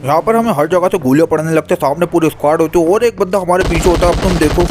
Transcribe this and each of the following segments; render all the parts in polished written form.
यहाँ पर हमें हर जगह से गोलियां पड़ने लगते, सामने पूरी स्क्वाड होती है और एक बंदा हमारे पीछे होता है। अब तुम देखो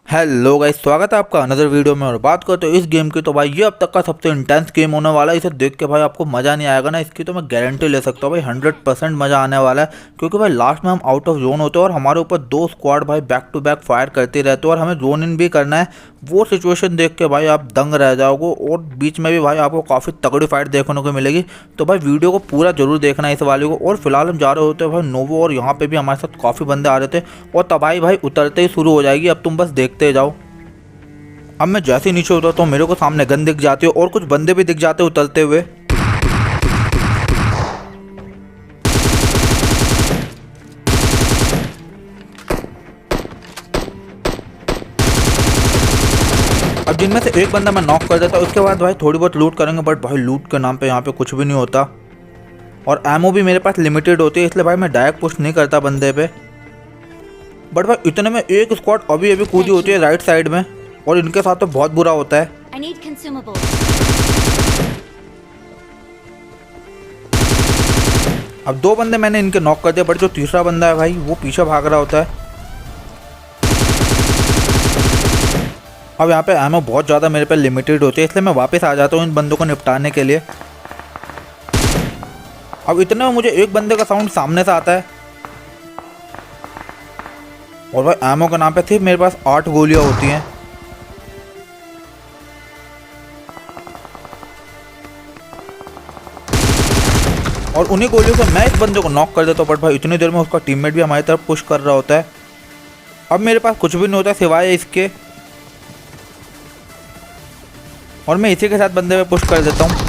हेलो गाइस, स्वागत है आपका अनदर वीडियो में। और बात करते हो इस गेम की, तो भाई ये अब तक का सबसे इंटेंस गेम होने वाला है। इसे देख के भाई आपको मज़ा नहीं आएगा ना, इसकी तो मैं गारंटी ले सकता हूँ भाई 100% मज़ा आने वाला है। क्योंकि भाई लास्ट में हम आउट ऑफ जोन होते हैं और हमारे ऊपर दो स्क्वाड भाई बैक टू बैक फायर करते रहते हैं और हमें जोन इन भी करना है। वो सिचुएशन देख के भाई आप दंग रह जाओगे और बीच में भी भाई आपको काफ़ी तगड़ी फाइट देखने को मिलेगी। तो भाई वीडियो को पूरा जरूर देखना है इस वाले को। और फिलहाल हम जा रहे होते हैं भाई नोवो, और यहाँ पे भी हमारे साथ काफ़ी बंदे आ रहे थे और तबाही भाई उतरते ही शुरू हो जाएगी। अब तुम बस देखते जाओ। अब मैं जैसे ही नीचे उतरता हूँ मेरे को सामने गन दिख जाती है और कुछ बंदे भी दिख जाते हैं उतरते हुए। अब जिनमें से एक बंदा मैं नॉक कर देता हूँ, उसके बाद भाई थोड़ी बहुत लूट करेंगे। बट भाई लूट के नाम पे यहाँ पे कुछ भी नहीं होता और एमओ भी मेरे पास लिमिटेड होती है, इसलिए भाई मैं डायरेक्ट पुश नहीं करता बंदे पे। बट भाई इतने में एक स्क्वाड अभी अभी कूदी होती है राइट साइड में और इनके साथ तो बहुत बुरा होता है। अब दो बंदे मैंने इनके नॉक कर दिए, बट जो तीसरा बंदा है भाई वो पीछे भाग रहा होता है। अब यहाँ पे एमओ बहुत ज़्यादा मेरे पे लिमिटेड होती है, इसलिए मैं वापस आ जाता हूँ इन बंदों को निपटाने के लिए। अब इतने में मुझे एक बंदे का साउंड सामने से आता है और भाई एमओ के नाम पे सिर्फ मेरे पास 8 गोलियाँ होती हैं। और उन्हीं गोलियों से मैं इस बंदे को नॉक कर देता हूँ। बट भाई इतनी देर में उसका टीममेट भी हमारी तरफ पुश कर रहा होता है। अब मेरे पास कुछ भी नहीं होता सिवाय इसके, और मैं इसी के साथ बंदे पे पुश कर देता हूँ।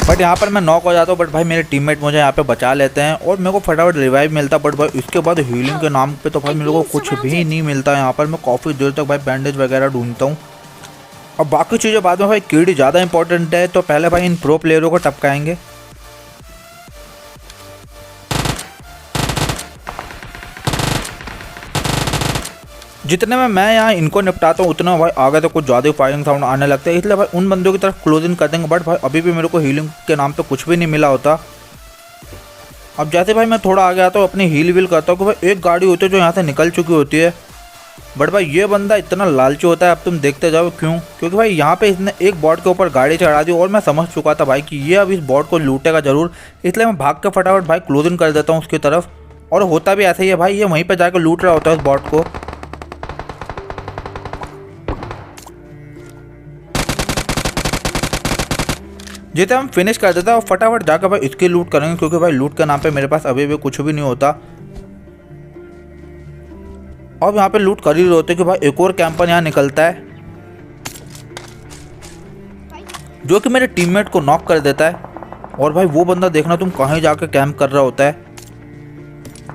बट यहाँ पर मैं नॉक हो जाता हूँ, बट भाई मेरे टीममेट मुझे यहाँ पे बचा लेते हैं और मेरे को फटाफट रिवाइव मिलता। बट भाई इसके बाद हीलिंग के नाम पे तो भाई मेरे को कुछ भी नहीं मिलता। यहाँ पर मैं काफ़ी देर तक भाई बैंडेज वगैरह ढूंढता हूँ। अब बाकी चीज़ें बाद में भाई केडी ज़्यादा इंपॉर्टेंट है, तो पहले भाई इन प्रो प्लेयरों को टपकाएंगे। जितने में मैं यहाँ इनको निपटाता हूँ उतना भाई आगे तो कुछ ज़्यादा फायरिंग साउंड आने लगता है, इसलिए भाई उन बंदों की तरफ क्लोजिंग कर देंगे। बट भाई अभी भी मेरे को हीलिंग के नाम पे कुछ भी नहीं मिला होता। अब जैसे भाई मैं थोड़ा आगे आता हूँ अपनी हील वील करता हूँ कि भाई एक गाड़ी होती है जो यहाँ से निकल चुकी होती है। बट भाई ये बंदा इतना लालची होता है, अब तुम देखते जाओ क्यों। क्योंकि भाई यहाँ पे इसने एक बॉट के ऊपर गाड़ी चढ़ा दी और मैं समझ चुका था भाई कि ये अब इस बॉट को लूटेगा ज़रूर, इसलिए मैं भाग के फटाफट भाई क्लोजिंग कर देता हूँ उसकी तरफ। और होता भी ऐसा ही है भाई, ये वहीं पर जाकर लूट रहा होता है उस बॉट को। जिसे हम फिनिश कर देता है और फटाफट जाकर भाई इसकी लूट करेंगे, क्योंकि भाई लूट के नाम पे मेरे पास अभी भी कुछ भी नहीं होता। अब यहाँ पे लूट कर ही रहे होते कि भाई एक और कैंपर यहाँ निकलता है जो कि मेरे टीममेट को नॉक कर देता है। और भाई वो बंदा देखना तुम कहीं जाकर कैंप कर रहा होता है।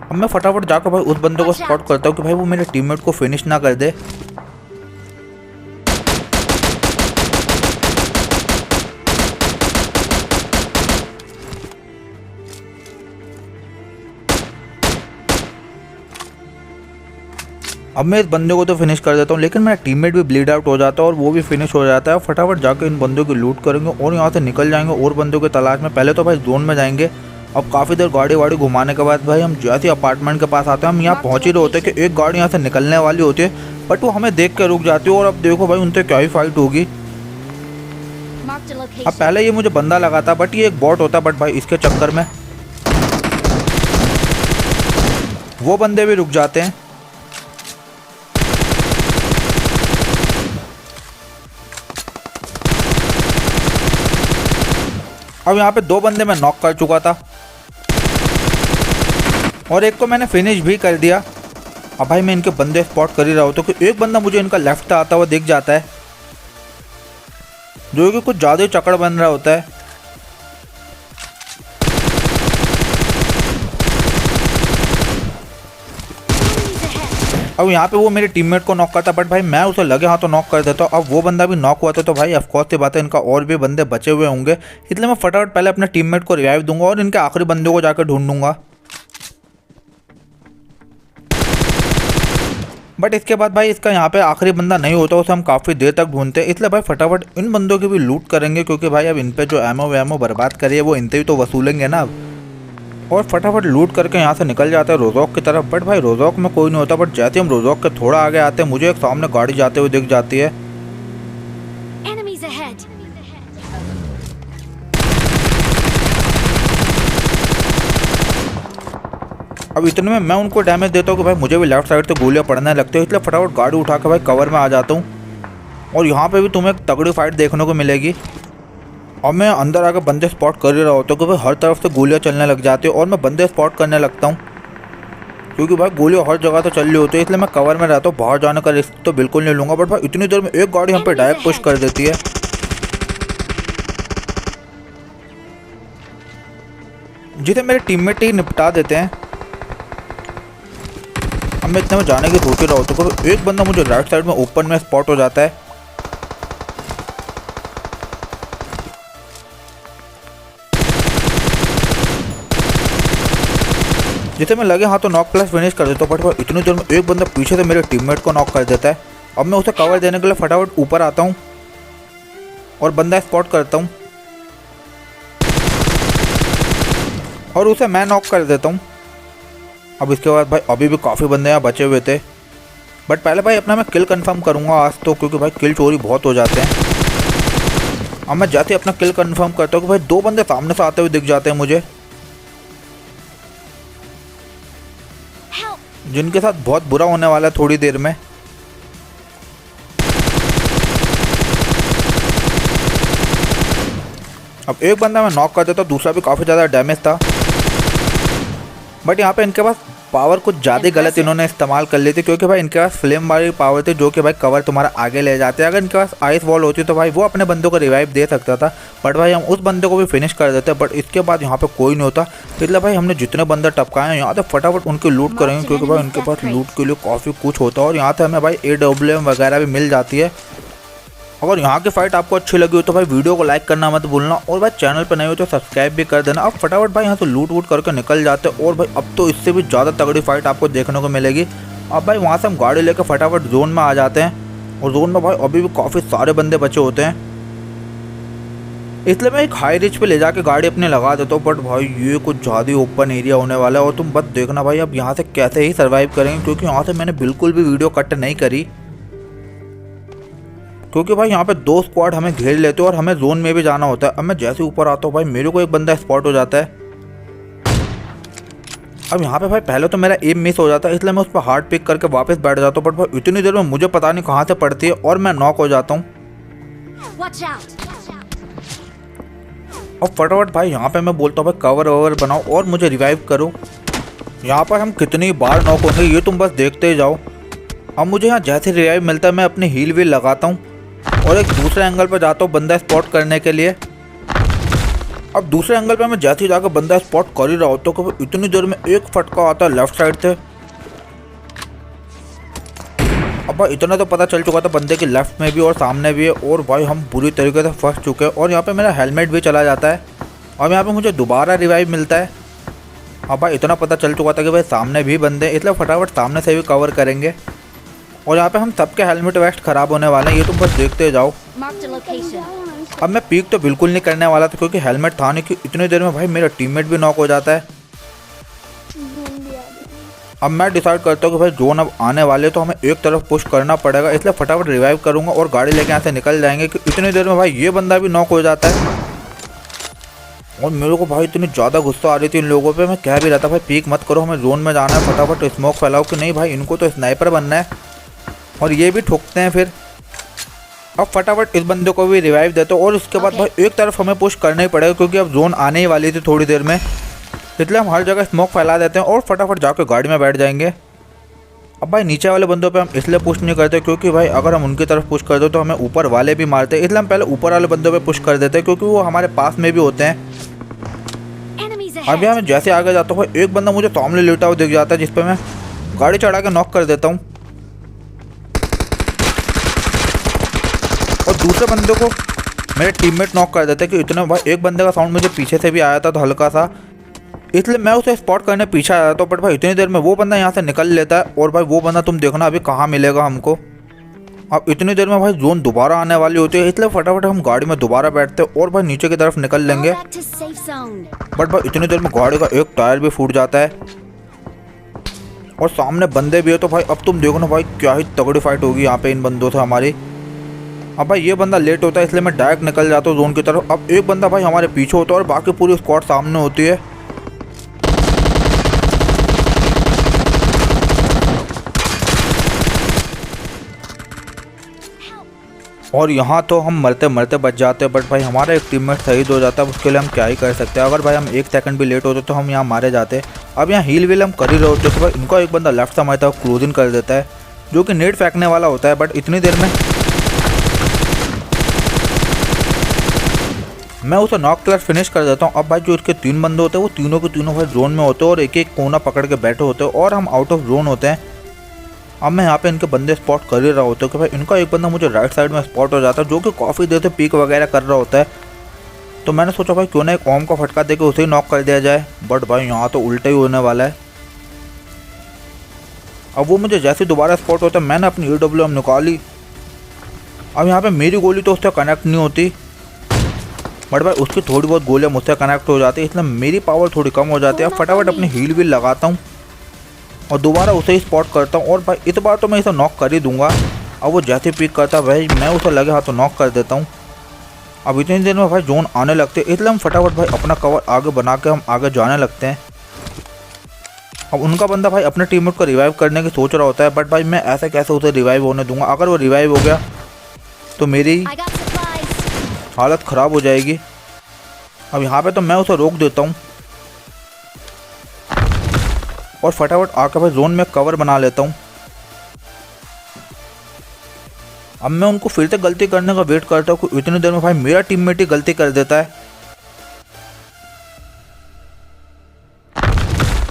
अब मैं फटाफट जाकर भाई उस बंदे को स्पॉट करता हूँ कि भाई वो मेरे टीममेट को फिनिश ना कर दे। अब मैं इस बंदे को तो फिनिश कर देता हूँ, लेकिन मेरा टीममेट भी ब्लीड आउट हो जाता है और वो भी फिनिश हो जाता है। फटाफट जाकर इन बंदों की लूट करेंगे और यहाँ से निकल जाएंगे और बंदों की तलाश में। पहले तो भाई जोन में जाएंगे। अब काफ़ी देर गाड़ी वाड़ी घुमाने के बाद भाई हम जैसे अपार्टमेंट के पास आते हैं, हम यहाँ पहुँच ही रहे होते हैं कि एक गाड़ी यहाँ से निकलने वाली होती है, बट वो हमें देख कर रुक जाती है। और अब देखो भाई उनसे क्या ही फाइट होगी। अब पहले ये मुझे बंदा लगा था, बट ये एक बॉट होता है। बट भाई इसके चक्कर में वो बंदे भी रुक जाते हैं। अब यहाँ पे दो बंदे मैं नॉक कर चुका था और एक को मैंने फिनिश भी कर दिया। अब भाई मैं इनके बंदे स्पॉट कर ही रहा हूँ तो एक बंदा मुझे इनका लेफ्ट से आता हुआ दिख जाता है, जो कि कुछ ज़्यादा ही चक्कर बन रहा होता है। अब यहाँ पे वो मेरे टीममेट को नॉक करता, बट भाई मैं उसे लगे हाँ तो नॉक कर देता हूँ। अब वो बंदा भी नॉक हुआ था, तो भाई ऑफकोर्स सी बात है इनका और भी बंदे बचे हुए होंगे, इसलिए मैं फटाफट पहले अपने टीममेट को रिवाइव दूंगा और इनके आखिरी बंदे को जाकर ढूंढूंगा। बट इसके बाद भाई इसका यहाँ पे आखिरी बंदा नहीं होता, उसे हम काफ़ी देर तक ढूंढते हैं। इसलिए भाई फटाफट इन बंदों की भी लूट करेंगे, क्योंकि भाई अब इन पे जो एमओ वैमो बर्बाद करिए वो इनसे भी तो वसूलेंगे ना। और फटाफट लूट करके यहाँ से निकल जाते हैं रोजॉक की तरफ। बट भाई रोजॉक में कोई नहीं होता। बट जैसे हम रोजॉक के थोड़ा आगे आते हैं मुझे एक सामने गाड़ी जाते हुए दिख जाती है। Enemies ahead. अब इतने में मैं उनको डैमेज देता हूँ कि भाई मुझे भी लेफ्ट साइड से गोलियाँ पड़ने लगती है। इसलिए फटाफट गाड़ी उठा के भाई कवर में आ जाता हूँ। और यहाँ पे भी तुम्हें एक तगड़ी फाइट देखने को मिलेगी। और मैं अंदर आकर बंदे स्पॉट कर ही रहा होता हूँ कि भाई हर तरफ से गोलियाँ चलने लग जाती है और मैं बंदे स्पॉट करने लगता हूँ, क्योंकि भाई गोलियाँ हर जगह तो चल रही होती है। इसलिए मैं कवर में रहता हूँ, बाहर जाने का रिस्क तो बिल्कुल नहीं लूँगा। बट भाई इतनी देर में एक गाड़ी हम पे डायरेक्ट पुश कर देती है। जिसे मेरे टीममेट ही निपटा देते हैं। अब मैं इतने में जाने की सोच ही रहा होता हूँ, एक बंदा मुझे राइट साइड में ओपन में स्पॉट हो जाता है। जिसे मैं लगे हाँ तो नॉक प्लस फिनिश कर देता हूँ। बट इतनी देर में एक बंदा पीछे से मेरे टीममेट को नॉक कर देता है। अब मैं उसे कवर देने के लिए फटाफट ऊपर आता हूँ और बंदा स्पॉट करता हूँ और उसे मैं नॉक कर देता हूँ। अब इसके बाद भाई अभी भी काफ़ी बंदे यहाँ बचे हुए थे। बट पहले भाई अपना मैं किल कंफर्म करूँगा आज तो, क्योंकि भाई किल चोरी बहुत हो जाते हैं। अब मैं जाते अपना किल कंफर्म करता हूँ कि भाई दो बंदे सामने से आते हुए दिख जाते हैं मुझे, जिनके साथ बहुत बुरा होने वाला है थोड़ी देर में। अब एक बंदा मैं नॉक कर देता, दूसरा भी काफ़ी ज़्यादा डैमेज था। बट यहाँ पे इनके पास पावर कुछ ज़्यादा गलत इन्होंने इस्तेमाल कर ली थी, क्योंकि भाई इनके पास फ्लेम वाली पावर थी जो कि भाई कवर तुम्हारा आगे ले जाते हैं। अगर इनके पास आइस वॉल होती तो भाई वो अपने बंदों को रिवाइव दे सकता था। बट भाई हम उस बंदे को भी फिनिश कर देते। बट इसके बाद यहाँ पे कोई नहीं होता। इसलिए भाई हमने जितने बंदे टपकाए हैं यहाँ से फटाफट उनकी लूट करेंगे, क्योंकि भाई उनके पास लूट के लिए काफ़ी कुछ होता है। और यहाँ से हमें भाई AWM वगैरह भी मिल जाती है। अगर यहाँ की फाइट आपको अच्छी लगी हो तो भाई वीडियो को लाइक करना मत भूलना, और भाई चैनल पर नए हो तो सब्सक्राइब भी कर देना। अब फटाफट भाई यहाँ से लूट वूट करके निकल जाते हैं। और भाई अब तो इससे भी ज़्यादा तगड़ी फाइट आपको देखने को मिलेगी। अब भाई वहाँ से हम गाड़ी लेकर फटाफट जोन में आ जाते हैं। और जोन में भाई अभी भी काफ़ी सारे बंदे बचे होते हैं, इसलिए मैं एक हाई रिच पे ले जाके गाड़ी अपने लगा देता हूँ। बट भाई ये कुछ ज़्यादा ओपन एरिया होने वाला है और तुम बस देखना भाई अब यहाँ से कैसे ही सर्वाइव करेंगे, क्योंकि यहाँ से मैंने बिल्कुल भी वीडियो कट नहीं करी। क्योंकि भाई यहाँ पे दो स्क्वाड हमें घेर लेते हैं और हमें जोन में भी जाना होता है। अब मैं जैसे ऊपर आता हूँ भाई मेरे को एक बंदा स्पॉट हो जाता है। अब यहाँ पे भाई पहले तो मेरा एम मिस हो जाता है, इसलिए मैं उस पर हार्ड पिक करके वापस बैठ जाता हूँ। बट भाई इतनी देर में मुझे पता नहीं कहाँ से पड़ती है और मैं नॉक हो जाता हूँ। और फटाफट भाई यहाँ पे मैं बोलता हूँ भाई कवर ववर बनाओ और मुझे रिवाइव करो। यहाँ पर हम कितनी बार नॉक होंगे ये तुम बस देखते ही जाओ। अब मुझे यहाँ जैसे रिवाइव मिलता है मैं अपनी हील व्हील लगाता हूँ और एक दूसरे एंगल पर जाता हूँ बंदा स्पॉट करने के लिए। अब दूसरे एंगल पे मैं जैसे ही जाकर बंदा स्पॉट कर ही रहा होता हूँ कि इतनी देर में एक फटका आता है लेफ्ट साइड से। अब भाई इतना तो पता चल चुका था बंदे के लेफ्ट में भी और सामने भी है, और भाई हम बुरी तरीके से फंस चुके हैं। और यहाँ पे मेरा हेलमेट भी चला जाता है और यहाँ पे मुझे दोबारा रिवाइव मिलता है। अब भाई इतना पता चल चुका था कि भाई सामने भी बंदे, इसलिए फटाफट सामने से भी कवर करेंगे। और यहाँ पे हम सबके हेलमेट वेस्ट ख़राब होने वाले हैं, ये तुम बस देखते जाओ। अब मैं पीक तो बिल्कुल नहीं करने वाला था क्योंकि हेलमेट था नहीं कि इतनी देर में भाई मेरा टीममेट भी नॉक हो जाता है। अब मैं डिसाइड करता हूँ कि भाई जोन अब आने वाले तो हमें एक तरफ पुश करना पड़ेगा, इसलिए फटाफट रिवाइव करूँगा और गाड़ी लेके यहाँ से निकल जाएंगे कि इतनी देर में भाई ये बंदा भी नॉक हो जाता है। और मेरे को भाई इतनी ज़्यादा गुस्सा आ रही थी इन लोगों पे, मैं कह भी रहा था भाई पीक मत करो, हमें जोन में जाना है, फटाफट स्मोक फैलाओ कि नहीं भाई इनको तो स्नाइपर बनना है। और ये भी ठोकते हैं फिर। अब फटाफट इस बंदे को भी रिवाइव देते और उसके बाद भाई एक तरफ हमें पुश करना ही पड़ेगा क्योंकि अब जोन आने ही वाली थी थोड़ी देर में, इसलिए हम हर जगह स्मोक फैला देते हैं और फटाफट जाकर गाड़ी में बैठ जाएंगे। अब भाई नीचे वाले बंदों पे हम इसलिए पुश नहीं करते क्योंकि भाई अगर हम उनकी तरफ पुश कर दो तो हमें ऊपर वाले भी मारते हैं, इसलिए हम पहले ऊपर वाले बंदों पे पुश कर देते हैं क्योंकि वो हमारे पास में भी होते हैं। अभी मैं जैसे आगे जाता हूँ एक बंदा मुझे सामने लेटा हुआ दिख जाता है जिस पर मैं गाड़ी चढ़ा के नॉक कर देता हूँ और दूसरे बंदे को मेरे टीममेट नॉक कर देते हैं कि इतने भाई एक बंदे का साउंड मुझे पीछे से भी आया था तो हल्का सा, इसलिए मैं उसे स्पॉट करने पीछे आ जाता हूँ। बट भाई इतनी देर में वो बंदा यहाँ से निकल लेता है और भाई वो बंदा तुम देखना अभी कहाँ मिलेगा हमको। अब इतनी देर में भाई जोन दोबारा आने वाली होती है, इसलिए फटाफट हम गाड़ी में दोबारा बैठते हैं और भाई नीचे की तरफ निकल Fall लेंगे। back to safe zone. But भाई इतनी देर में गाड़ी का एक टायर भी फूट जाता है और सामने बंदे भी है। तो भाई अब तुम देखो ना भाई क्या ही तगड़ी फाइट होगी यहाँ पे इन बंदों से हमारी। अब भाई ये बंदा लेट होता है इसलिए मैं डायरेक्ट निकल जाता हूँ जोन की तरफ। अब एक बंदा भाई हमारे पीछे होता है और बाकी पूरी स्क्वाड सामने होती है। और यहाँ तो हम मरते मरते बच जाते हैं। बट भाई हमारा एक टीममेट शहीद हो जाता है, उसके लिए हम क्या ही कर सकते हैं। अगर भाई हम एक सेकंड भी लेट होते तो हम यहाँ मारे जाते। अब यहाँ हील व्हील हम कर ही रहे होते तो भाई इनका एक बंदा लेफ्ट समझता है क्लोजिंग कर देता है, जो कि नेट फेंकने वाला होता है। बट इतनी देर में मैं उसे नॉक क्लच फिनिश कर देता हूँ। अब भाई जो इसके 3 बंदे होते हैं वो तीनों के तीनों भाई जोन में होते हैं और एक एक कोना पकड़ के बैठे होते हैं और हम आउट ऑफ जोन होते हैं। अब मैं यहाँ पे इनके बंदे स्पॉट कर ही रहा होता हूँ कि भाई इनका एक बंदा मुझे राइट साइड में स्पॉट हो जाता है, जो कि काफ़ी देर से पीक वगैरह कर रहा होता है। तो मैंने सोचा भाई क्यों ना एक ओम का फटका देके उसे ही नॉक कर दिया जाए। बट भाई यहाँ तो उल्टा ही होने वाला है। अब वो मुझे जैसे दोबारा स्पॉट होता है मैंने अपनी AWM निकाली। अब यहाँ पे मेरी गोली तो उससे कनेक्ट नहीं होती, बट भाई उसकी थोड़ी बहुत गोलियाँ मुझसे कनेक्ट हो जाती है, इसलिए मेरी पावर थोड़ी कम हो जाती है। अब फटाफट अपनी हील व्हील लगाता हूँ और दोबारा उसे ही स्पॉट करता हूँ और भाई इस बार तो मैं इसे नॉक कर ही दूंगा। अब वो जैसे पिक करता है भाई मैं उसे लगे हाथ तो नॉक कर देता हूँ। अब इतनी देर में भाई जोन आने लगते हैं, इसलिए हम फटाफट भाई अपना कवर आगे बना के हम आगे जाने लगते हैं। अब उनका बंदा भाई अपने टीममेट को रिवाइव करने की सोच रहा होता है, बट भाई मैं ऐसे कैसे उसे रिवाइव होने दूंगा। अगर वो रिवाइव हो गया तो मेरी I got supplies. हालत ख़राब हो जाएगी। अब यहाँ पे तो मैं उसे रोक देता हूँ और फटाफट आकर भाई जोन में कवर बना लेता हूँ। अब मैं उनको फिर से गलती करने का वेट करता हूँ कि इतनी देर में भाई मेरा टीममेट ही गलती कर देता है।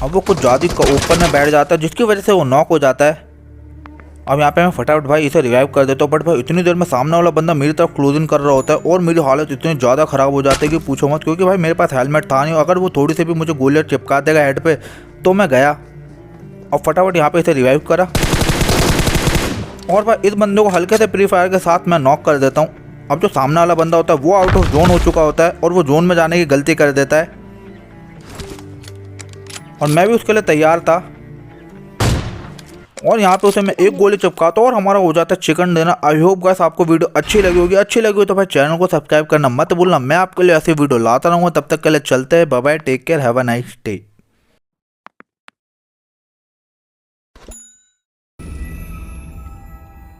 अब वो कुछ ज़्यादा ऊपर में बैठ जाता है जिसकी वजह से वो नॉक हो जाता है। अब यहाँ पे मैं फटाफट भाई इसे रिवाइव कर देता हूँ, बट भाई इतनी देर में सामने वाला बंदा मेरी तरफ क्लोजिंग कर रहा होता है और मेरी हालत इतनी ज़्यादा ख़राब हो जाती है कि पूछो मत, क्योंकि भाई मेरे पास हेलमेट था नहीं। अगर वो थोड़ी सी भी मुझे गोलियाँ चिपका देगा हेड पे तो मैं गया। अब फटाफट यहाँ पे इसे रिवाइव करा और भाई इस बंदे को हल्के से प्री फायर के साथ मैं नॉक कर देता हूँ। अब जो सामने वाला बंदा होता है वो आउट ऑफ जोन हो चुका होता है और वो जोन में जाने की गलती कर देता है और मैं भी उसके लिए तैयार था। और यहाँ पे उसे मैं एक गोली चिपकाता हूँ और हमारा हो जाता है chicken dinner. I hope guys आपको वीडियो अच्छी लगी होगी। अच्छी लगी हो तो भाई चैनल को सब्सक्राइब करना मत भूलना। मैं आपके लिए ऐसी वीडियो लाता रहूँगा। तब तक के लिए चलते हैं, bye bye, take care, have a nice day.